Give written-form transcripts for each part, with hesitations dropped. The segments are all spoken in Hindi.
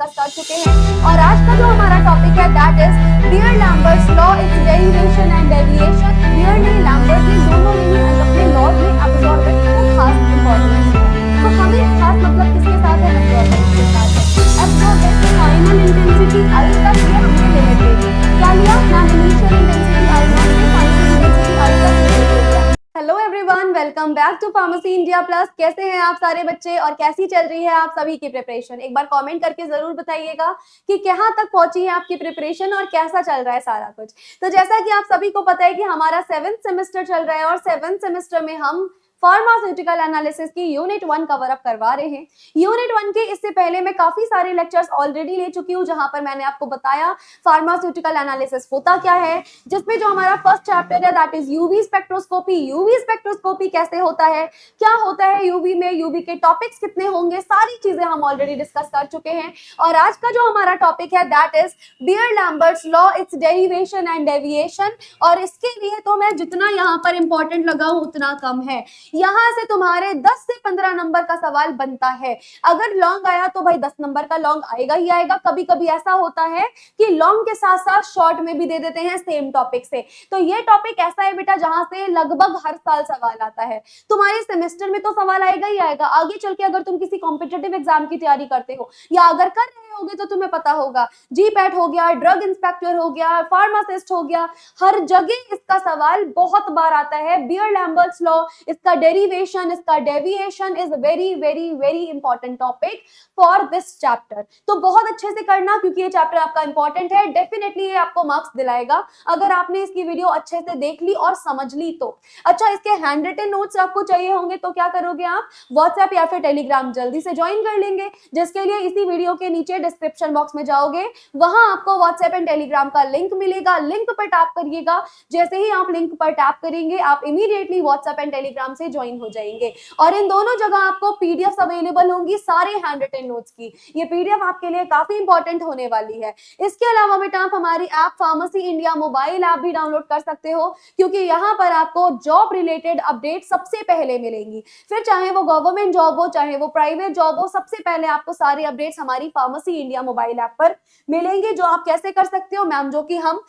डिस्कस कर चुके हैं और आज का जो हमारा टॉपिक है that is Beer Lambert's law, it's derivation and deviation. Beer ने लैम्बर्ट ने दोनों ने ही अपने लॉज में एब्जॉर्बेंस को खास इंपॉर्टेंस दिया है। तो हमें खास मतलब किसके साथ है? एब्जॉर्बेंस के साथ है। एब्जॉर्बेंस फाइनल इंटेंसिटी आई तक ये हमने लिमिट ले ली। क्या लिया? Ma'am initial intensity I nought से फाइनल इंटेंसिटी आई तक लिमिट ले लिया। Hello everyone, welcome back to pharmacy India plus. कैसे हैं आप सारे बच्चे और कैसी चल रही है आप सभी की प्रिपरेशन? एक बार कमेंट करके जरूर बताइएगा कि कहाँ तक पहुंची है आपकी प्रिपरेशन और कैसा चल रहा है सारा कुछ। तो जैसा कि आप सभी को पता है कि हमारा 7th सेमेस्टर चल रहा है और 7th सेमेस्टर में हम फार्मास्यूटिकल एनालिसिस की यूनिट 1 कवर अप करवा रहे हैं। यूनिट 1 के इससे पहले मैं काफी सारे लेक्चर्स ऑलरेडी ले चुकी हूँ जहां पर मैंने आपको बताया फार्मास्यूटिकल एनालिसिस होता क्या है, जिसमें जो हमारा फर्स्ट चैप्टर है that is UV spectroscopy. UV spectroscopy कैसे होता है, क्या होता है यूवी में, यूवी के टॉपिक्स कितने होंगे, सारी चीजें हम ऑलरेडी डिस्कस कर चुके हैं। और आज का जो हमारा टॉपिक है that is Beer Lambert's law, it's derivation and deviation. और इसके लिए तो मैं जितना यहाँ पर इंपॉर्टेंट लगा हूं उतना कम है। यहां से तुम्हारे 10 से 15 नंबर का सवाल बनता है। अगर लॉन्ग आया तो भाई 10 नंबर का लॉन्ग आएगा ही आएगा। कभी कभी ऐसा होता है कि लॉन्ग के साथ साथ शॉर्ट में भी दे देते हैं सेम टॉपिक से। तो ये टॉपिक ऐसा है बेटा जहां से लगभग हर साल सवाल आता है। तुम्हारे सेमेस्टर में तो सवाल आएगा ही आएगा। आगे चल के अगर तुम किसी कॉम्पिटिटिव एग्जाम की तैयारी करते हो या अगर कर रहे होगे तो तुम्हें पता होगा, जीपैट हो गया, ड्रग इंस्पेक्टर हो गया, फार्मासिस्ट हो गया, हर जगह इसका सवाल बहुत बार आता है। बियर-लैम्बर्ट्स लॉ, इसका डेरिवेशन, इसका deviation is very very very important topic for this chapter. तो बहुत अच्छे से करना क्योंकि ये चैप्टर आपका इंपॉर्टेंट है। डेफिनेटली ये आपको मार्क्स दिलाएगा अगर आपने इसकी वीडियो अच्छे से देख ली और समझ ली तो। अच्छा, इसके हैंड रिटन नोट्स आपको चाहिए होंगे तो क्या करोगे आप? व्हाट्सएप या फिर टेलीग्राम जल्दी से ज्वाइन कर लेंगे, जिसके लिए इसी वीडियो के नीचे डिस्क्रिप्शन बॉक्स में जाओगे, वहां आपको व्हाट्सएप एंड टेलीग्राम का लिंक मिलेगा। लिंक पर टैप करिएगा। जैसे ही आप लिंक पर टैप करेंगे आप इमीडिएटली व्हाट्सएप एंड टेलीग्राम से ज्वाइन हो जाएंगे और इन दोनों जगह आपको पीडीएफ अवेलेबल होंगी सारे हैंड रिटन नोट्स की। ये पीडीएफ आपके लिए काफी इंपॉर्टेंट होने वाली है। इसके अलावा बेटा आप हमारी app pharmacy India mobile app भी डाउनलोड कर सकते हो, क्योंकि यहाँ पर आपको जॉब रिलेटेड अपडेट सबसे पहले मिलेंगी। फिर चाहे वो गवर्नमेंट जॉब हो चाहे वो प्राइवेट जॉब हो, सबसे पहले आपको सारी अपडेट्स हमारी फार्मेसी इंडिया मोबाइल ऐप पर मिलेंगे। जो आप कैसे कर सकते हो मैम, जो कि हम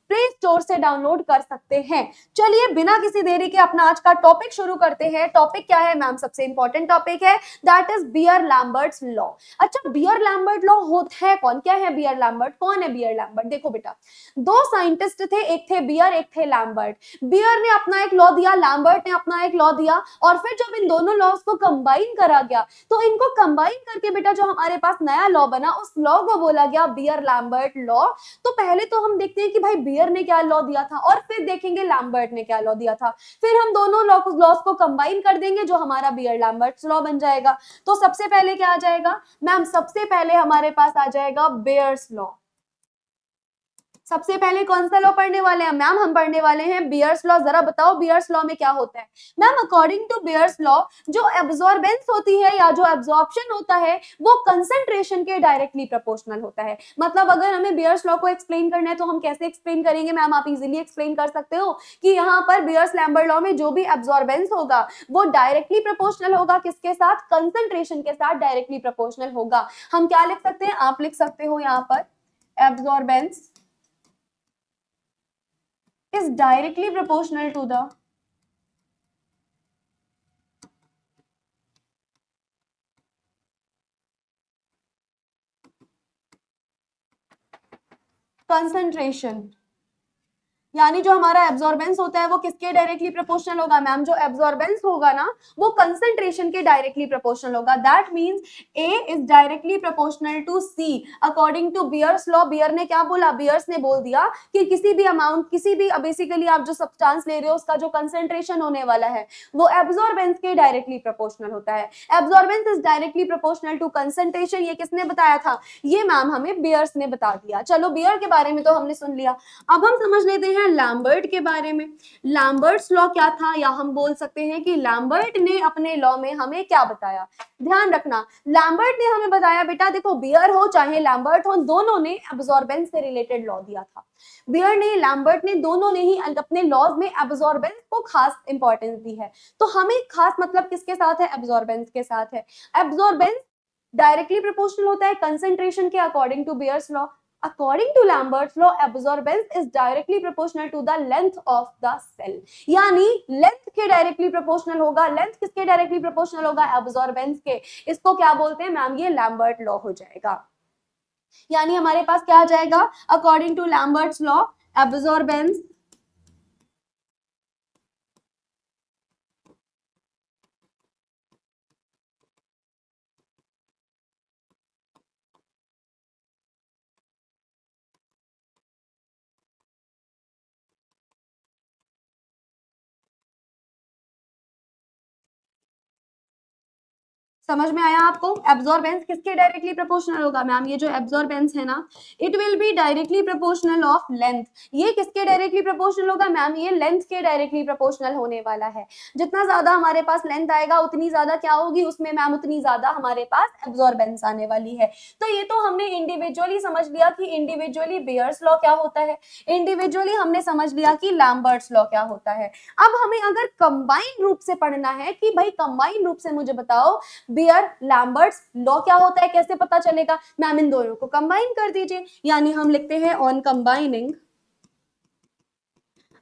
प्ले स्टोर से डाउनलोड कर सकते हैं। चलिए बिना किसी देरी के अपना आज का टॉपिक शुरू करते हैं। टॉपिक क्या है मैम? सबसे इंपॉर्टेंट टॉपिक है दैट इज बियर-लैम्बर्ट्स लॉ। अच्छा, बियर-लैम्बर्ट लॉ होता है कौन? क्या है बियर-लैम्बर्ट? कौन है बियर-लैम्बर्ट? देखो बेटा, दो साइंटिस्ट थे, एक थे बियर एक थे लैम्बर्ट। बियर ने अपना एक लॉ दिया, लैम्बर्ट ने अपना एक लॉ दिया और फिर जब इन दोनों लॉज को कंबाइन करा गया तो इनको कंबाइन करके बेटा जो हमारे पास नया लॉ बना उस लॉ को बोला गया बियर-लैम्बर्ट लॉ। तो पहले तो हम देखते हैं कि भाई बियर ने क्या लॉ दिया था और फिर देखेंगे लैम्बर्ट ने क्या लॉ दिया था। फिर हम दोनों लॉज को कंबाइन कर देंगे जो हमारा बियर-लैम्बर्ट्स लॉ बन जाएगा। तो सबसे पहले क्या आ जाएगा मैम? सबसे पहले हमारे पास आ जाएगा बियर्स लॉ। सबसे पहले कौन सा लॉ पढ़ने वाले हैं मैम? हम पढ़ने वाले हैं बियर्स लॉ। जरा बताओ बियर्स लॉ में क्या होता है ma'am? According to Beer's law जो एब्जॉर्बेंस होती है या जो एब्जॉर्प्शन होता है वो कंसंट्रेशन के डायरेक्टली प्रोपोर्शनल होता है। मतलब अगर हमें बियर्स लॉ को एक्सप्लेन करना है तो हम कैसे एक्सप्लेन करेंगे मैम? आप इजीली एक्सप्लेन कर सकते हो कि यहाँ पर बियर्स-लैम्बर्ट लॉ में जो भी एब्जॉर्बेंस होगा वो डायरेक्टली प्रोपोर्शनल होगा। किसके साथ? कंसंट्रेशन के साथ डायरेक्टली प्रोपोर्शनल होगा। हम क्या लिख सकते हैं? आप लिख सकते हो यहाँ पर absorbance is directly proportional to the concentration। यानी जो हमारा एब्जॉर्बेंस होता है वो किसके डायरेक्टली प्रोपोर्शनल होगा मैम? जो एब्जॉर्बेंस होगा ना वो कंसंट्रेशन के डायरेक्टली प्रोपोर्शनल होगा। That means A is directly proportional to C according to Beer's law. Beer ने क्या बोला? बियर्स ने बोल दिया कि किसी भी अमाउंट, किसी भी बेसिकली आप जो सब्सटेंस ले रहे हो उसका जो कंसंट्रेशन होने वाला है वो एब्जॉर्बेंस के डायरेक्टली प्रोपोर्शनल होता है। Absorbance is directly proportional to concentration. ये किसने बताया था? ये मैम हमें बियर्स ने बता दिया। चलो बियर के बारे में तो हमने सुन लिया, अब हम समझ लेते हैं लैम्बर्ट के बारे में। लैम्बर्ट्स लॉ क्या था, या हम बोल सकते हैं कि लैम्बर्ट ने अपने लॉ में हमें क्या बताया? ध्यान रखना, लैम्बर्ट ने हमें बताया बेटा देखो बियर हो चाहे लैम्बर्ट हो दोनों ने एब्जॉर्बेंस से रिलेटेड लॉ दिया था। बियर ने, लैम्बर्ट ने, दोनों ने ही अपने लॉज में एब्जॉर्बेंस को खास इंपॉर्टेंस दी है। तो हमें खास मतलब किसके साथ है? एब्जॉर्बेंस के साथ है। एब्जॉर्बेंस डायरेक्टली प्रोपोर्शनल होता है कंसेंट्रेशन के according to Beer's law. According to Lambert's law, absorbance is directly proportional to the length of the cell. यानी लेंथ के डायरेक्टली प्रोपोर्शनल होगा. लेंथ किसके डायरेक्टली प्रोपोर्शनल होगा? एब्जॉर्बेंस के. इसको क्या बोलते हैं मैम? ये लैम्बर्ट लॉ हो जाएगा. यानी हमारे पास क्या आ जाएगा? According to Lambert's law, absorbance समझ में आया आपको? एब्जॉर्बेंस किसके डायरेक्टली प्रोपोर्शनल होगा मैम? ये जो एब्जॉर्बेंस है ना, it will be directly proportional of length. ये किसके डायरेक्टली प्रोपोर्शनल होगा मैम? ये लेंथ के डायरेक्टली प्रोपोर्शनल होने वाला है. जितना ज्यादा हमारे पास लेंथ आएगा उतनी ज्यादा क्या होगी उसमें मैम? उतनी ज्यादा हमारे पास एब्जॉर्बेंस आने वाली है. तो ये तो हमने इंडिविजुअली समझ लिया कि इंडिविजुअली बियर्स लॉ क्या होता है, इंडिविजुअली हमने समझ लिया कि लैम्बर्ट्स लॉ क्या होता है. अब हमें अगर कंबाइन रूप से पढ़ना है कि भाई कंबाइन रूप से मुझे बताओ बियर लैम्बर्ट्स लॉ क्या होता है, कैसे पता चलेगा मैम? इन दोनों को कंबाइन कर दीजिए. यानी हम लिखते हैं ऑन कंबाइनिंग.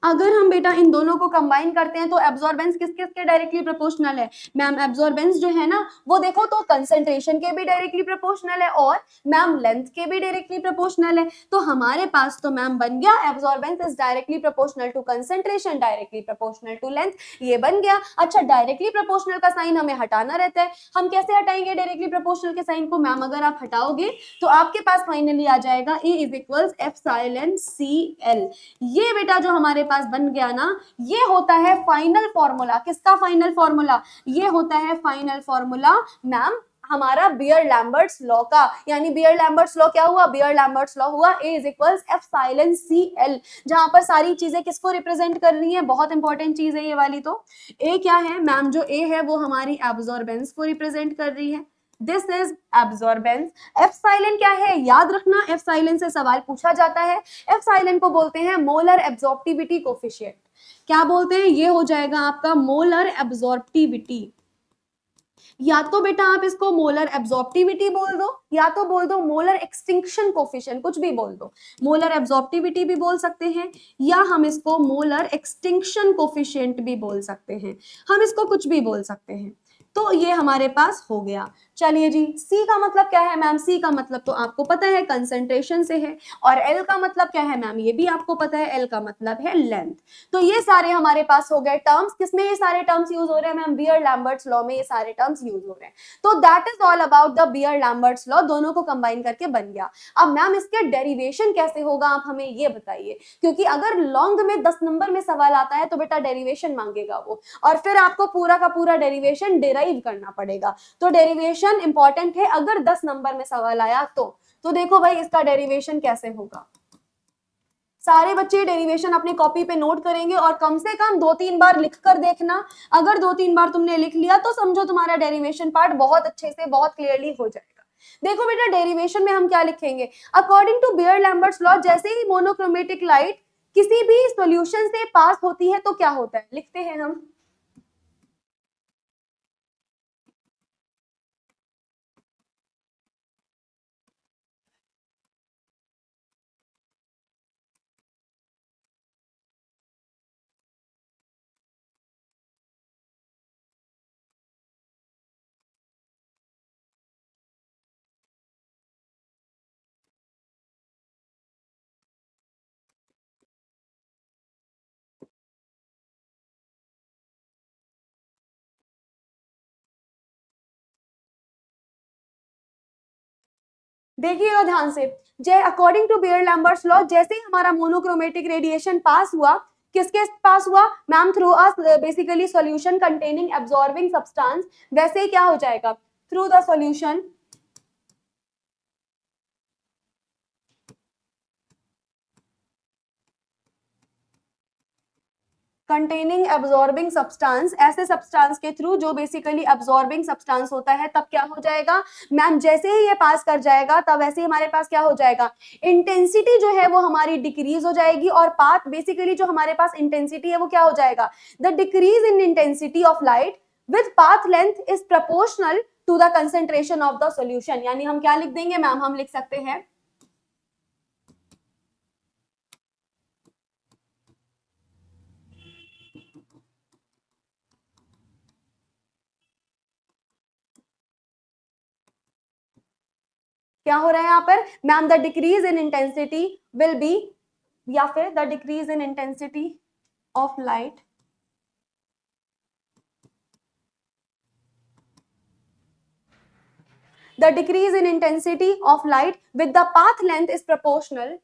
अगर हम बेटा इन दोनों को कंबाइन करते हैं तो एब्जॉर्बेंस किस किस के डायरेक्टली प्रोपोर्शनल है मैम? एब्जॉर्बेंस जो है ना वो देखो तो कंसेंट्रेशन के भी डायरेक्टली प्रोपोर्शनल है और मैम लेंथ के भी डायरेक्टली प्रोपोर्शनल है. तो हमारे पास तो मैम बन गया absorbance is directly proportional to concentration directly proportional to length. ये बन गया. अच्छा, डायरेक्टली प्रोपोर्शनल का साइन हमें हटाना रहता है. हम कैसे हटाएंगे डायरेक्टली प्रोपोर्शनल के साइन को मैम? अगर आप हटाओगे तो आपके पास फाइनली आ जाएगा E is equals epsilon CL. ये बेटा जो हमारे पास बन गया ना, ये होता है फाइनल फॉर्मूला. किसका फाइनल फॉर्मूला? ये होता है फाइनल फॉर्मूला मैम हमारा बियर लैम्बर्ट्स लॉ का. यानी बियर लैम्बर्ट्स लॉ क्या हुआ? बियर लैम्बर्ट्स लॉ हुआ A is equals epsilon CL. जहां पर सारी चीजें किसको रिप्रेजेंट कर रही है? बहुत इंपॉर्टेंट चीज है ये वाली. तो A क्या है मैम? जो A है वो हमारी एब्जॉर्बेंस को रिप्रेजेंट कर रही है. This is absorbance. एप्सिलॉन क्या है? याद रखना, एप्सिलॉन से सवाल पूछा जाता है. एप्सिलॉन को बोलते हैं मोलर एब्जॉर्प्टिविटी कोफिशिएंट. क्या बोलते हैं? ये हो जाएगा आपका मोलर एब्जॉर्प्टिविटी. या तो बेटा आप इसको मोलर एब्जॉर्प्टिविटी बोल दो या तो बोल दो मोलर एक्सटिंक्शन कोफिशिएंट, कुछ भी बोल दो. मोलर एब्जॉर्प्टिविटी भी बोल सकते हैं या हम इसको मोलर एक्सटिंक्शन कोफिशिएंट भी बोल सकते हैं. हम इसको कुछ भी बोल सकते हैं. तो ये हमारे पास हो गया. चलिए जी, सी का मतलब क्या है मैम? सी का मतलब तो आपको पता है कंसंट्रेशन से है. और एल का मतलब क्या है मैम? ये भी आपको पता है. एल का मतलब है लेंथ. तो ये सारे हमारे पास हो गए टर्म्स. किसमें ये सारे टर्म्स यूज हो रहे हैं मैम? बियर लैम्बर्ट्स लॉ में ये सारे टर्म्स यूज हो रहे हैं. तो that is all about the Beer Lambert's law. दोनों को कंबाइन करके बन गया. अब मैम इसके डेरिवेशन कैसे होगा आप हमें ये बताइए, क्योंकि अगर लॉन्ग में 10 नंबर में सवाल आता है तो बेटा डेरिवेशन मांगेगा वो, और फिर आपको पूरा का पूरा डेरिवेशन डिराइव करना पड़ेगा. तो डेरिवेशन इंपॉर्टेंट है. अगर 10 नंबर में सवाल आया तो देखो भाई इसका डेरिवेशन कैसे होगा. सारे बच्चे डेरिवेशन अपनी कॉपी पे नोट करेंगे और कम से कम 2-3 बार लिख कर देखना. अगर 2-3 बार तुमने लिख लिया तो समझो तुम्हारा डेरिवेशन पार्ट बहुत अच्छे से बहुत क्लियरली हो जाएगा. देखो बेटा डेरिवेशन में हम क्या लिखेंगे? According to Beer Lambert's law जैसे ही मोनोक्रोमेटिक लाइट किसी भी सॉल्यूशन से पास होती है तो क्या होता है? लिखते हैं हम. देखिएगा ध्यान से. According to Beer Lambert's law जैसे ही हमारा मोनोक्रोमेटिक रेडिएशन पास हुआ, किसके पास हुआ ma'am? Through a basically solution containing absorbing substance. वैसे ही क्या हो जाएगा? Through the solution containing absorbing substance. ऐसे सब्सटेंस के थ्रू जो बेसिकली एब्जॉर्बिंग सब्सटेंस होता है, तब क्या हो जाएगा मैम? जैसे ही ये पास कर जाएगा तब वैसे ही हमारे पास क्या हो जाएगा? इंटेंसिटी जो है वो हमारी डिक्रीज हो जाएगी. और पाथ बेसिकली जो हमारे पास इंटेंसिटी है वो क्या हो जाएगा? The decrease in intensity of light with path length is proportional to the concentration of the solution. यानी हम क्या लिख देंगे मैम, हम लिख सकते हैं क्या हो रहा है यहाँ पर ma'am, the decrease in intensity will be, या फिर the decrease in intensity of light the decrease in intensity of light with the path length is proportional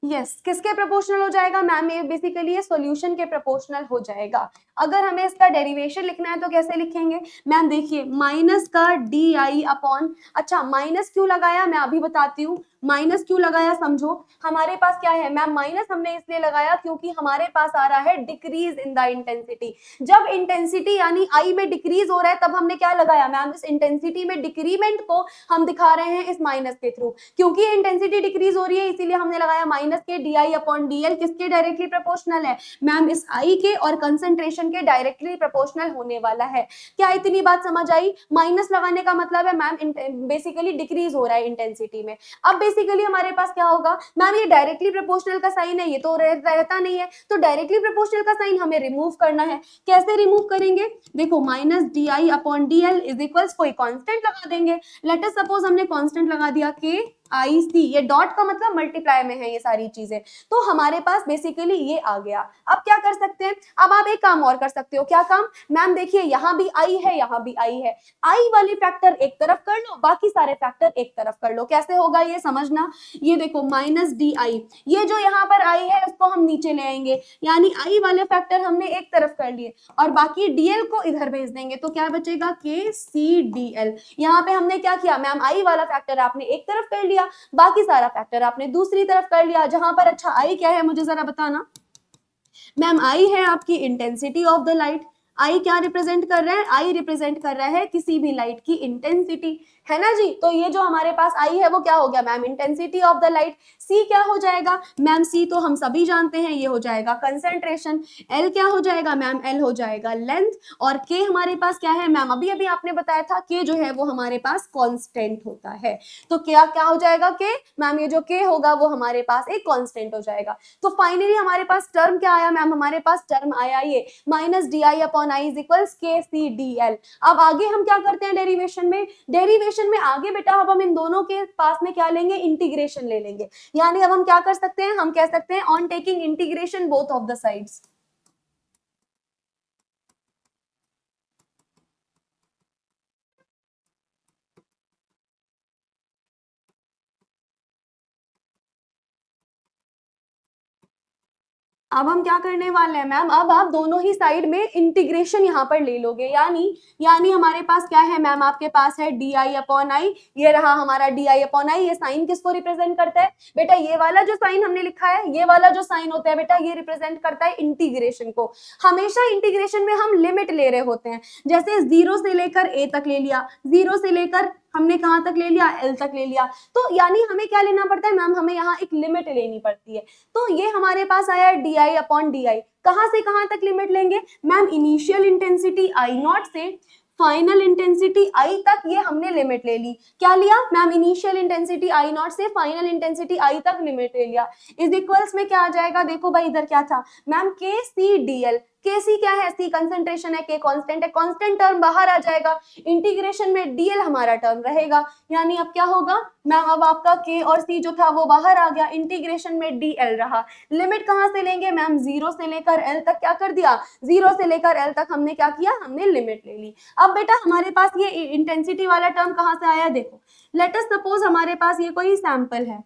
yes किसके प्रोपोर्शनल हो जाएगा मैम, ये बेसिकली ये सॉल्यूशन के प्रोपोर्शनल हो जाएगा। अगर हमें इसका डेरिवेशन लिखना है तो कैसे लिखेंगे मैम, देखिए माइनस का डी आई अपॉन, अच्छा माइनस क्यों लगाया मैं अभी बताती हूँ, माइनस क्यों लगाया समझो। हमारे पास क्या है मैम, माइनस हमने इसलिए लगाया क्योंकि हमारे पास आ रहा है डिक्रीज इन द इंटेंसिटी। जब इंटेंसिटी यानी आई में डिक्रीज हो रहा है तब हमने क्या लगाया मैम, इस इंटेंसिटी में डिक्रीमेंट को हम दिखा रहे हैं इस माइनस के थ्रू, क्योंकि इंटेंसिटी डिक्रीज हो रही है इसीलिए हमने लगाया माइनस के D I upon D L. किसके डायरेक्टली प्रोपोर्शनल है मैम, इस आई के और कंसेंट्रेशन के डायरेक्टली प्रोपोर्शनल होने वाला है। क्या इतनी बात समझ आई, माइनस लगाने का मतलब है मैम बेसिकली डिक्रीज हो रहा है इंटेंसिटी में। अब बेसिकली हमारे पास क्या होगा मैम, ये डायरेक्टली प्रोपोर्शनल का साइन है, ये तो रहता नहीं है, तो डायरेक्टली प्रोपोर्शनल का साइन हमें रिमूव करना है। कैसे रिमूव करेंगे, देखो minus D I upon D L is equals कोई कांस्टेंट लगा देंगे। लेट अस सपोज हमने कांस्टेंट लगा दिया के आई सी, ये डॉट का मतलब मल्टीप्लाई में है ये सारी चीजें, तो हमारे पास बेसिकली ये आ गया। अब क्या कर सकते हैं, अब आप एक काम और कर सकते हो, क्या काम मैम, देखिए यहाँ भी आई है यहाँ भी आई है, आई वाले फैक्टर एक तरफ कर लो, बाकी सारे फैक्टर एक तरफ कर लो। कैसे होगा ये समझना, ये देखो माइनस डी आई, ये जो यहाँ पर आई है उसको हम नीचे ले आएंगे, यानी आई वाले फैक्टर हमने एक तरफ कर लिए और बाकी डीएल को इधर भेज देंगे, तो क्या बचेगा के सी डी एल। यहाँ पे हमने क्या किया मैम, आई वाला फैक्टर आपने एक तरफ कर लिया, बाकी सारा फैक्टर आपने दूसरी तरफ कर लिया। जहां पर अच्छा आई क्या है मुझे जरा बताना मैम, आई है आपकी इंटेंसिटी ऑफ द लाइट। आई क्या रिप्रेजेंट कर रहा है, आई रिप्रेजेंट कर रहा है किसी भी लाइट की इंटेंसिटी, है ना जी। तो ये जो हमारे पास आई है वो क्या हो गया ma'am, intensity of the light. See क्या हो जाएगा मैम, सी तो हम सभी जानते हैं ये हो जाएगा कंसंट्रेशन। एल क्या हो जाएगा मैम, एल हो जाएगा लेंथ। और के हमारे पास क्या है मैम, अभी अभी आपने बताया था के जो है वो हमारे पास कांस्टेंट होता है, तो क्या क्या हो जाएगा के मैम, ये जो के होगा वो हमारे पास एक कांस्टेंट हो जाएगा। तो फाइनली हमारे पास टर्म क्या आया मैम, हमारे पास टर्म आया ये minus D I upon I is equals के सी डी एल। अब आगे हम क्या करते हैं डेरिवेशन में, डेरिवेशन में आगे बेटा अब हम इन दोनों के पास में क्या लेंगे, इंटीग्रेशन ले लेंगे। यानी अब हम क्या कर सकते हैं, हम कह सकते हैं on taking integration both of the sides. अब हम क्या करने वाले हैं मैम, अब आप दोनों ही साइड में इंटीग्रेशन यहाँ पर ले लोगे, यानी हमारे पास क्या है मैम, आपके पास है डी आई अपॉन आई, ये रहा हमारा डी आई अपॉन आई। ये साइन किसको रिप्रेजेंट करता है बेटा, ये वाला जो साइन हमने लिखा है, ये वाला जो साइन होता है बेटा, ये रिप्रेजेंट करता है इंटीग्रेशन को। हमेशा इंटीग्रेशन में हम लिमिट ले रहे होते हैं, जैसे 0 से लेकर a तक ले लिया, 0 से लेकर हमने कहां तक ले लिया, एल तक ले लिया। तो यानी हमें क्या लेना पड़ता है मैम, हमें यहाँ एक लिमिट लेनी पड़ती है। तो ये हमारे पास आया D I upon D I, कहां से कहां तक लिमिट लेंगे ma'am, initial intensity I nought से फाइनल इंटेंसिटी आई तक, ये हमने लिमिट ले ली। क्या लिया ma'am, initial intensity I nought से फाइनल इंटेंसिटी आई तक लिमिट ले लिया। इज इक्वल्स में क्या आ जाएगा, देखो भाई इधर क्या था मैम, के सी डी एल। के सी क्या है, सी कंसंट्रेशन है, के कांस्टेंट है, कांस्टेंट टर्म बाहर आ जाएगा, इंटीग्रेशन में डीएल हमारा टर्म रहेगा। यानी अब क्या होगा मैम, अब आपका के और सी जो था वो बाहर आ गया, इंटीग्रेशन में डीएल रहा। लिमिट कहां से लेंगे मैम, 0 से लेकर एल तक क्या कर दिया, 0 से लेकर एल तक हमने क्या किया, हमने लिमिट ले ली। अब बेटा हमारे पास ये इंटेंसिटी वाला टर्म कहां से आया, देखो लेट अस सपोज हमारे पास ये कोई सैंपल है,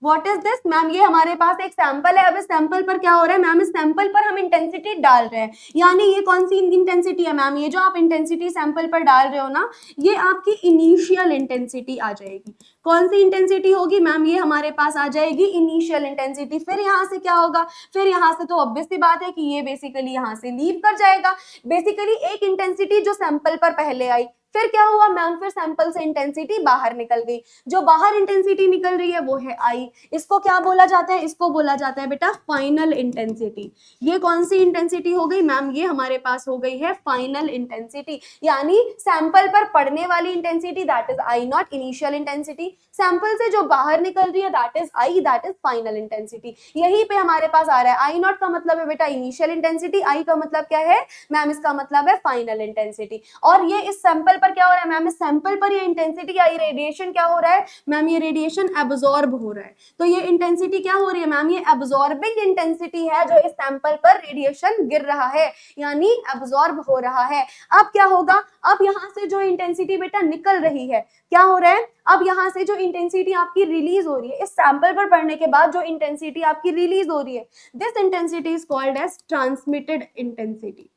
व्हाट इज दिस मैम, ये हमारे पास एक सैंपल है। अब इस सैंपल पर क्या हो रहा है मैम, इस सैंपल पर हम इंटेंसिटी डाल रहे हैं, यानी ये कौन सी इंटेंसिटी है मैम, ये जो आप इंटेंसिटी सैंपल पर डाल रहे हो ना, ये आपकी इनिशियल इंटेंसिटी आ जाएगी। कौन सी इंटेंसिटी होगी मैम, ये हमारे पास आ जाएगी इनिशियल इंटेंसिटी। फिर यहाँ से क्या होगा, फिर यहाँ से तो ऑब्वियस सी बात है कि ये बेसिकली यहाँ से लीव कर जाएगा। बेसिकली एक इंटेंसिटी जो सैंपल पर पहले आई, फिर क्या हुआ मैम, फिर सैंपल से इंटेंसिटी बाहर निकल गई। जो बाहर इंटेंसिटी निकल रही है वो है आई। इसको क्या बोला जाता है, इसको बोला जाता है बेटा फाइनल इंटेंसिटी। ये कौन सी इंटेंसिटी हो गई मैम, ये हमारे पास हो गई है फाइनल इंटेंसिटी, यानी सैंपल पर पड़ने वाली intensity that is I not initial intensity, sample से जो बाहर निकल रही है that is I, that is final intensity. यहीं पे हमारे पास आ रहा है आई नॉट का मतलब है बेटा इनिशियल इंटेंसिटी, आई का मतलब क्या है मैम, इसका मतलब है फाइनल इंटेंसिटी। और ये इस सैंपल पर क्या हो रहा है मैम, इस सैंपल पर ये इंटेंसिटी या रेडिएशन क्या हो रहा है मैम, ये रेडिएशन एब्जॉर्ब हो रहा है। तो ये इंटेंसिटी क्या हो रही है मैम, ये एब्जॉर्बिंग इंटेंसिटी है, जो इस सैंपल पर रेडिएशन गिर रहा है, यानी एब्जॉर्ब हो रहा है। अब क्या होगा, अब यहाँ से जो इंटेंसिटी बेटा निकल रही है, क्या हो रहा है, अब यहाँ से जो इंटेंसिटी आपकी रिलीज हो रही है, इस सैंपल पर पड़ने के बाद जो इंटेंसिटी आपकी रिलीज हो रही है, this intensity is called as transmitted intensity.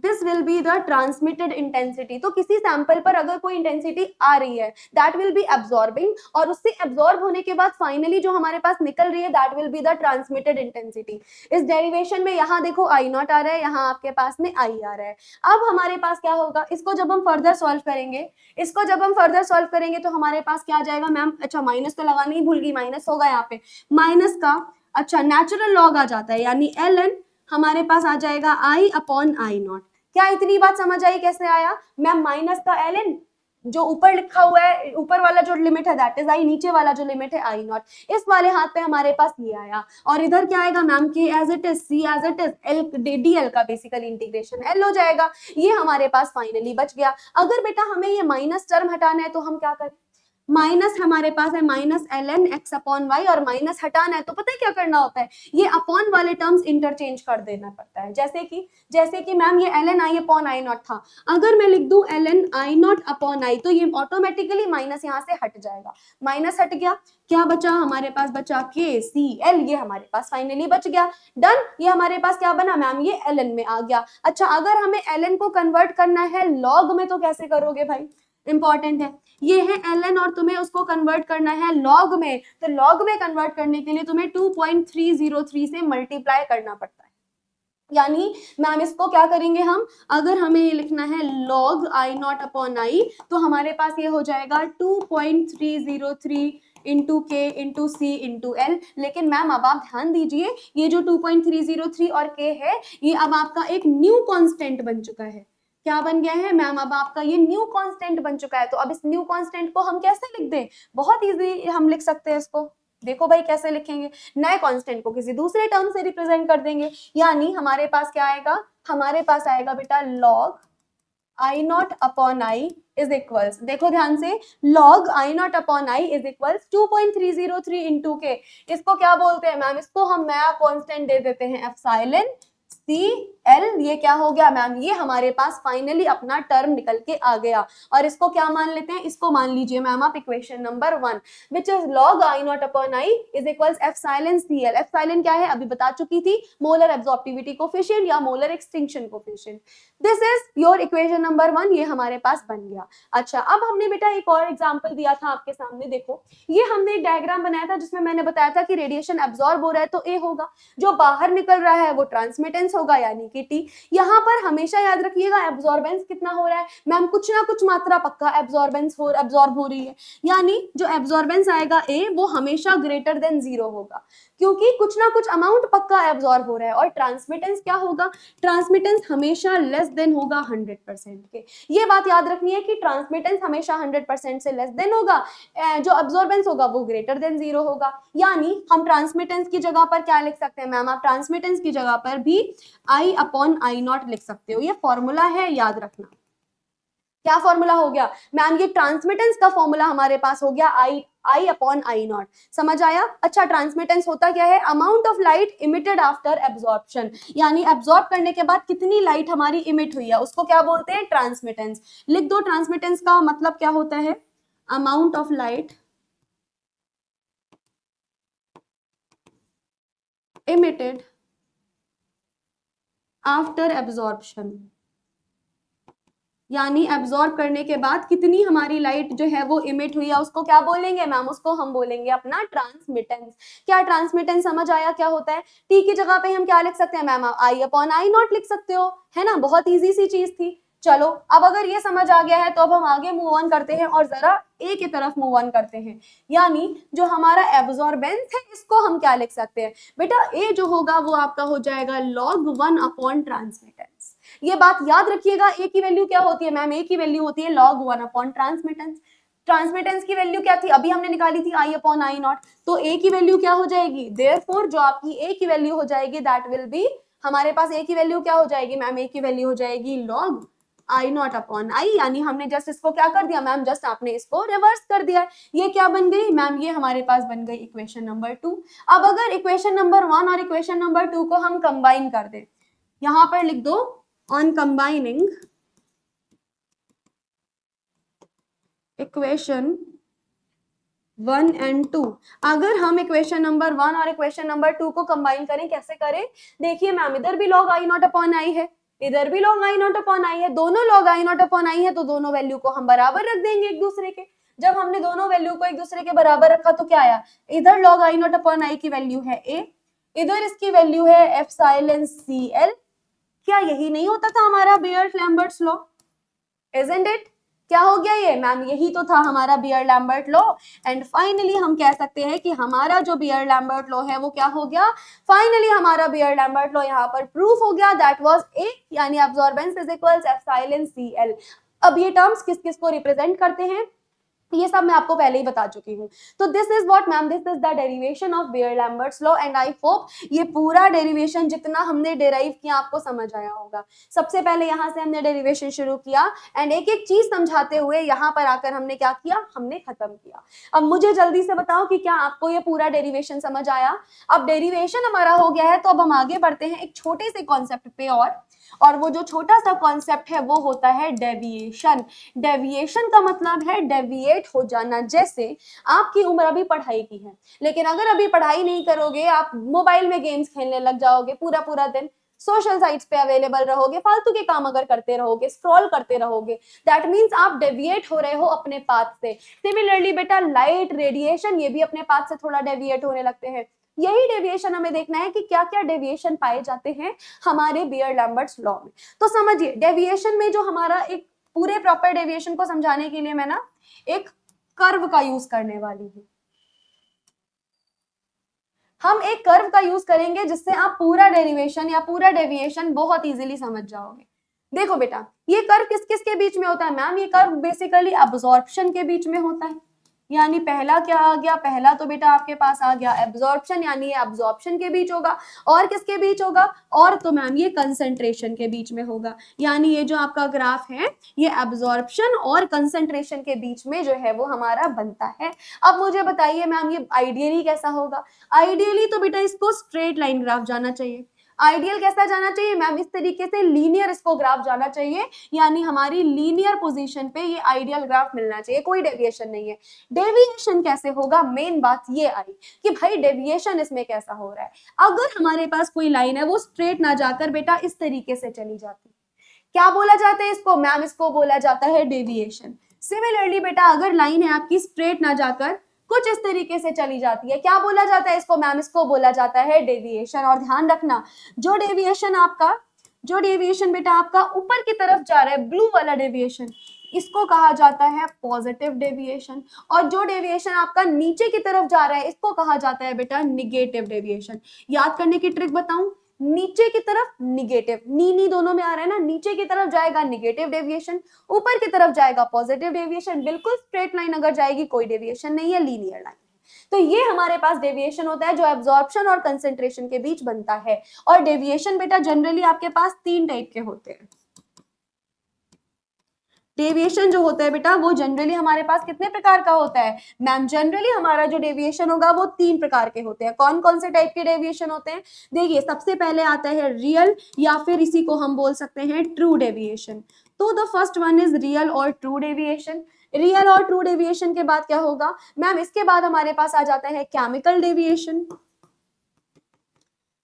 This will be the transmitted intensity. तो किसी सैंपल पर अगर कोई इंटेंसिटी आ रही है दैट विल बी एब्जॉर्बिंग, और उससे एब्जॉर्ब होने के बाद फाइनली जो हमारे पास निकल रही है that will be the transmitted intensity. इस डेरिवेशन में यहाँ देखो आई नॉट आ रहा है, यहाँ आपके पास में आई आ रहा है। अब हमारे पास क्या होगा, इसको जब हम फर्दर सॉल्व करेंगे, इसको जब हम फर्दर सॉल्व करेंगे तो हमारे पास क्या आ जाएगा मैम, अच्छा माइनस तो लगाना ही भूल गई, माइनस होगा यहाँ पे, माइनस का अच्छा नेचुरल लॉग आ जाता है, यानी ln हमारे पास आ जाएगा आई अपॉन आई नॉट। क्या इतनी बात समझ आई कैसे आया मैम, माइनस का ln, जो ऊपर लिखा हुआ है, ऊपर वाला जो लिमिट है दैट इज आई, नीचे वाला जो लिमिट है आई नॉट, इस वाले हाथ पे हमारे पास ये आया, और इधर क्या आएगा मैम के as it is, C as it is, L dL का बेसिकली इंटीग्रेशन एल हो जाएगा। ये हमारे पास फाइनली बच गया। अगर बेटा हमें ये माइनस टर्म हटाना है तो हम क्या करें, माइनस हमारे पास है minus ln x upon Y, और माइनस हटाना है तो पता है क्या करना होता है, ये अपॉन वाले टर्म्स इंटरचेंज कर देना पड़ता है। जैसे कि मैम ये ln i upon I not था, अगर मैं लिख दूं ln आई नॉट अपॉन आई तो ये ऑटोमेटिकली माइनस यहाँ से हट जाएगा, माइनस हट गया, क्या बचा हमारे पास, बचा के सी एल, ये हमारे पास फाइनली बच गया, डन। ये हमारे पास क्या बना मैम, ये ln में आ गया। अच्छा अगर हमें ln को कन्वर्ट करना है लॉग में तो कैसे करोगे भाई, इंपॉर्टेंट है, ये है ln और तुम्हें उसको कन्वर्ट करना है लॉग में, तो लॉग में कन्वर्ट करने के लिए तुम्हें 2.303 से मल्टीप्लाई करना पड़ता है। यानी मैम इसको क्या करेंगे हम, अगर हमें ये लिखना है log आई नॉट अपॉन आई तो हमारे पास ये हो जाएगा 2.303 इंटू के इंटू सी इंटू एल। लेकिन मैम अब आप ध्यान दीजिए, ये जो 2.303 और के है ये अब आपका एक न्यू कांस्टेंट बन चुका है। क्या बन गया है मैम, अब आपका ये न्यू कांस्टेंट बन चुका है। तो अब इस न्यू कांस्टेंट को हम कैसे लिख दें, बहुत इजी हम लिख सकते हैं इसको, देखो भाई कैसे लिखेंगे, नए कांस्टेंट को किसी दूसरे टर्म से रिप्रेजेंट कर देंगे, यानी हमारे पास क्या आएगा, हमारे पास आएगा बेटा log I nought upon I is equals, देखो ध्यान से, log I nought upon I is equals 2.303 into के। इसको क्या बोलते हैं मैम, इसको हम नया कांस्टेंट दे देते हैं एप्सिलॉन सी एल। ये क्या हो गया मैम, ये हमारे पास फाइनली अपना टर्म निकल के आ गया, और इसको क्या मान लेते हैं, इसको मान लीजिए मैम आप equation number 1 which is log I nought upon I is equals epsilon C L. Epsilon क्या है अभी बता चुकी थी, मोलर एब्जॉर्प्टिविटी कोफिशिएंट या molar extinction coefficient. This is your equation number 1, ये हमारे पास बन गया। अच्छा अब हमने बेटा एक और एग्जांपल दिया था आपके सामने, देखो ये हमने एक डायग्राम बनाया था जिसमें मैंने बताया था कि रेडिएशन एब्जॉर्ब हो रहा है तो ए होगा, जो बाहर निकल रहा है वो ट्रांसमिटेंस होगा यानी कि टी। यहाँ पर हमेशा याद रखिएगा एब्जॉर्बेंस कितना हो रहा है मैम, कुछ ना कुछ मात्रा पक्का एब्जॉर्ब हो रही है, यानी जो एब्जॉर्बेंस आएगा ए वो हमेशा ग्रेटर देन 0 होगा, क्योंकि कुछ ना कुछ अमाउंट पक्का एब्जॉर्ब हो रहा है। और ट्रांसमिटेंस क्या होगा, ट्रांसमिटेंस हमेशा लेस देन होगा 100% के। ये बात याद रखनी है कि ट्रांसमिटेंस हमेशा 100% से लेस देन होगा, जो एब्जॉर्बेंस होगा वो ग्रेटर देन 0 होगा। यानी हम ट्रांसमिटेंस की जगह पर क्या लिख सकते हैं मैम, आप ट्रांसमिटेंस की जगह पर भी आई अपॉन आई नॉट लिख सकते हो, ये फॉर्मूला है याद रखना। क्या फॉर्मूला हो गया मैम, ये ट्रांसमिटेंस का फॉर्मूला हमारे पास हो गया आई अपॉन आई नॉट, समझ आया। अच्छा ट्रांसमिटेंस होता क्या है, amount of light emitted after absorption, यानी एब्जॉर्ब करने के बाद कितनी लाइट हमारी इमिट हुई है उसको क्या बोलते हैं, ट्रांसमिटेंस। लिख दो ट्रांसमिटेंस का मतलब क्या होता है, amount of light emitted after absorption, यानी एब्जॉर्ब करने के बाद कितनी हमारी लाइट जो है वो इमिट हुई है, उसको क्या बोलेंगे मैम? उसको हम बोलेंगे अपना ट्रांसमिटेंस। क्या ट्रांसमिटेंस समझ आया क्या होता है? टी की जगह पे हम क्या लिख सकते हैं ma'am? I upon I not लिख सकते हो, है ना? बहुत इजी सी चीज थी। चलो अब अगर ये समझ आ गया है तो अब हम आगे मूव ऑन करते हैं और जरा ए की तरफ मूव ऑन करते हैं। यानी जो हमारा एब्जॉर्बेंस है इसको हम क्या लिख सकते हैं बेटा? ए जो होगा वो आपका हो जाएगा log 1 अपॉन ट्रांसमिटेंस। ये बात याद रखिएगा, ए की वैल्यू क्या होती है मैम? ए की वैल्यू होती है log 1 अपॉन ट्रांसमिटेंस। ट्रांसमिटेंस की वैल्यू क्या थी? अभी हमने निकाली थी आई अपॉन आई नॉट। तो ए की वैल्यू क्या हो जाएगी? देयरफॉर जो आपकी ए की वैल्यू हो जाएगी दैट विल बी, हमारे पास ए की वैल्यू क्या हो जाएगी मैम? ए की वैल्यू हो जाएगी log आई नॉट अपॉन आई, यानी हमने जस्ट इसको क्या कर दिया मैम? जस्ट आपने इसको रिवर्स कर दिया। ये क्या बन गई मैम? ये हमारे पास बन गई इक्वेशन नंबर 2। अब अगर इक्वेशन नंबर 1 और इक्वेशन नंबर 2 को हम कंबाइन कर दें, यहां पर लिख दो ऑन कंबाइनिंग इक्वेशन 1 एंड 2। अगर हम इक्वेशन नंबर 1 और इक्वेशन नंबर 2 को कंबाइन करें, कैसे करें? देखिए मैम, इधर भी log आई नॉट अपॉन आई है, इधर भी log आई नॉट अपॉन आई है, दोनों log आई नॉट अपॉन आई है, तो दोनों वैल्यू को हम बराबर रख देंगे एक दूसरे के। जब हमने दोनों वैल्यू को एक दूसरे के बराबर रखा तो क्या आया? इधर log आई नॉट अपॉन आई की वैल्यू है a, इधर इसकी वैल्यू है एप्सिलॉन cl। क्या यही नहीं होता था हमारा बियर्ड-लैम्बर्ट्स लॉ? Isn't it? क्या हो गया ये मैम? यही तो था हमारा बियर्ड-लैम्बर्ट लॉ। एंड फाइनली हम कह सकते हैं कि हमारा जो बियर्ड-लैम्बर्ट लॉ है वो क्या हो गया? फाइनली हमारा बियर्ड-लैम्बर्ट लॉ यहाँ पर प्रूफ हो गया, दैट वाज ए, यानी अब्सॉर्बेंस इज इक्वल्स एप्सिलॉन cl। अब ये टर्म्स किस किस को रिप्रेजेंट करते हैं ये सब मैं आपको पहले ही बता चुकी हूँ। तो this is what ma'am, this is the derivation of beard-Lambert's law and I hope ये पूरा डेरिवेशन जितना हमने डेराइव किया आपको समझ आया होगा। सबसे पहले यहाँ से हमने डेरिवेशन शुरू किया एंड एक एक चीज समझाते हुए यहाँ पर आकर हमने क्या किया? हमने खत्म किया। अब मुझे जल्दी से बताओ कि क्या आपको ये पूरा डेरिवेशन समझ आया? अब डेरिवेशन हमारा हो गया है तो अब हम आगे बढ़ते हैं एक छोटे से कॉन्सेप्ट पे और वो जो छोटा सा कॉन्सेप्ट है वो होता है डेविएशन। डेविएशन का मतलब है डेविएट हो जाना। जैसे आपकी उम्र अभी पढ़ाई की है, लेकिन अगर अभी पढ़ाई नहीं करोगे, आप मोबाइल में गेम्स खेलने लग जाओगे, पूरा पूरा दिन सोशल साइट्स पे अवेलेबल रहोगे, फालतू के काम अगर करते रहोगे, स्क्रॉल करते रहोगे, दैट मीन्स आप डेविएट हो रहे हो अपने पाथ से। सिमिलरली बेटा लाइट, रेडिएशन, ये भी अपने पाथ से थोड़ा डेविएट होने लगते हैं। यही डेविएशन हमें देखना है कि क्या क्या डेविएशन पाए जाते हैं हमारे बियर्ड-लैम्बर्ट्स लॉ में। तो समझिए डेविएशन में जो हमारा एक पूरे प्रॉपर डेविएशन को समझाने के लिए मैं ना एक कर्व का यूज करने वाली हूँ। हम एक कर्व का यूज करेंगे जिससे आप पूरा डेरिवेशन या पूरा डेविएशन बहुत इजीली समझ जाओगे। देखो बेटा, ये कर्व किस किस के बीच में होता है मैम? ये कर्व बेसिकली अब्जॉर्प्शन के बीच में होता है। यानी पहला क्या आ गया? पहला तो बेटा आपके पास आ गया एब्जॉर्प्शन, यानी ये अब्जॉर्प्शन के बीच होगा। और किसके बीच होगा? और तो मैम ये कंसंट्रेशन के बीच में होगा। यानी ये जो आपका ग्राफ है ये एब्जॉर्प्शन और कंसंट्रेशन के बीच में जो है वो हमारा बनता है। अब मुझे बताइए मैम ये आइडियली कैसा होगा? आइडियली तो बेटा इसको स्ट्रेट लाइन ग्राफ जाना चाहिए। आइडियल कैसा जाना चाहिए मैम? इस तरीके से लीनियर इसको ग्राफ जाना चाहिए, यानी हमारी लीनियर पोजीशन पे ये आइडियल ग्राफ मिलना चाहिए, कोई डेविएशन नहीं है। डेविएशन कैसे होगा? मेन बात ये आई कि भाई डेविएशन इसमें कैसा हो रहा है। अगर हमारे पास कोई लाइन है वो स्ट्रेट ना जाकर बेटा इस तरीके से चली जाती, क्या बोला जाता है इसको मैम? इसको बोला जाता है डेविएशन। सिमिलरली बेटा अगर लाइन है आपकी स्ट्रेट ना जाकर कुछ इस तरीके से चली जाती है, क्या बोला जाता है इसको मैम? इसको बोला जाता है डेविएशन। और ध्यान रखना जो डेविएशन बेटा आपका ऊपर की तरफ जा रहा है, ब्लू वाला डेविएशन, इसको कहा जाता है पॉजिटिव डेविएशन। और जो डेविएशन आपका नीचे की तरफ जा रहा है इसको कहा जाता है बेटा निगेटिव डेविएशन। याद करने की ट्रिक बताऊं, नीचे की तरफ निगेटिव, नी दोनों में आ रहा है ना, नीचे की तरफ जाएगा निगेटिव डेविएशन, ऊपर की तरफ जाएगा पॉजिटिव डेविएशन। बिल्कुल स्ट्रेट लाइन अगर जाएगी कोई डेविएशन नहीं है, लीनियर लाइन। तो ये हमारे पास डेविएशन होता है जो एब्जॉर्प्शन और कंसंट्रेशन के बीच बनता है। और डेविएशन बेटा जनरली आपके पास 3 टाइप के होते हैं। डेविएशन जो होता है बेटा वो जनरली हमारे पास कितने प्रकार का होता है मैम? जनरली हमारा जो डेविएशन होगा वो 3 प्रकार के होते हैं। कौन कौन से टाइप के डेविएशन होते हैं? देखिए सबसे पहले आता है रियल, या फिर इसी को हम बोल सकते हैं ट्रू डेविएशन। तो the first one is real और ट्रू डेविएशन। रियल और ट्रू डेविएशन के बाद क्या होगा मैम? इसके बाद हमारे पास आ जाता है केमिकल डेविएशन।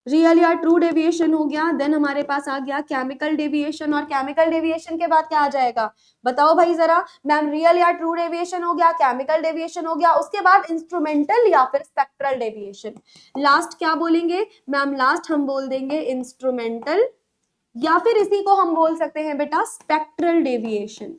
रियल या ट्रू डेविएशन हो गया, देन हमारे पास आ गया केमिकल डेविएशन, और केमिकल डेविएशन के बाद क्या आ जाएगा, बताओ भाई जरा मैम। रियल या ट्रू डेविएशन हो गया, केमिकल डेविएशन हो गया, उसके बाद इंस्ट्रूमेंटल या फिर स्पेक्ट्रल डेविएशन। लास्ट क्या बोलेंगे मैम, लास्ट हम बोल देंगे इंस्ट्रूमेंटल, या फिर इसी को हम बोल सकते हैं बेटा स्पेक्ट्रल डेविएशन।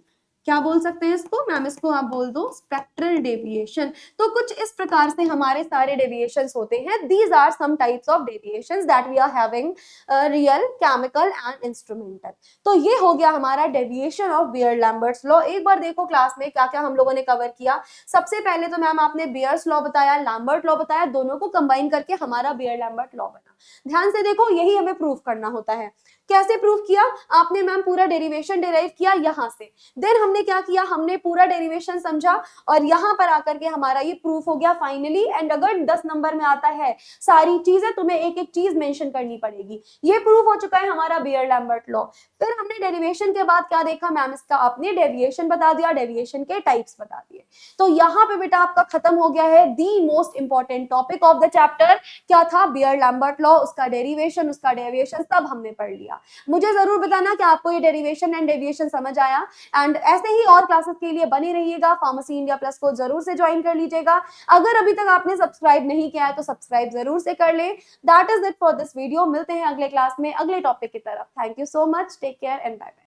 क्या बोल सकते हैं इसको मैम, इसको आप बोल दो स्पेक्ट्रल डेविएशन। तो कुछ इस प्रकार से हमारे सारे डेविएशंस होते हैं। These are some types of deviations that we are having, real, chemical and instrumental. तो ये हो गया हमारा डेविएशन ऑफ बियर-लैम्बर्ट्स लॉ। एक बार देखो क्लास में क्या क्या हम लोगों ने कवर किया। सबसे पहले तो मैम आपने बियर्स लॉ बताया, लैम्बर्ट लॉ बताया, दोनों को कंबाइन करके हमारा बियर-लैम्बर्ट लॉ बना। ध्यान से देखो, यही हमें प्रूफ करना होता है। कैसे प्रूफ किया आपने मैम, पूरा डेरिवेशन डिराइव किया यहाँ से, देन हमने क्या किया, हमने पूरा डेरिवेशन समझा और यहाँ पर आकर के हमारा ये प्रूफ हो गया फाइनली। एंड अगर 10 नंबर में आता है सारी चीजें, तुम्हें एक एक चीज मेंशन करनी पड़ेगी। ये प्रूफ हो चुका है हमारा बियर-लैम्बर्ट लॉ। फिर हमने डेरिवेशन के बाद क्या देखा मैम, इसका आपने डेविएशन बता दिया, डेविएशन के टाइप्स बता दिए। तो यहाँ पे बेटा आपका खत्म हो गया है the most important topic of the chapter. क्या था, बियर-लैम्बर्ट लॉ, उसका डेरिवेशन, उसका डेविएशन सब हमने पढ़ लिया। मुझे जरूर बताना कि आपको ये डेरिवेशन एंड डेविएशन समझ आया। एंड ऐसे ही और क्लासेस के लिए बने रहिएगा, फार्मेसी इंडिया प्लस को जरूर से ज्वाइन कर लीजिएगा। अगर अभी तक आपने सब्सक्राइब नहीं किया है तो सब्सक्राइब जरूर से कर ले। That is it for this video. मिलते हैं अगले क्लास में अगले टॉपिक की तरफ। Thank you so much, take care and bye bye.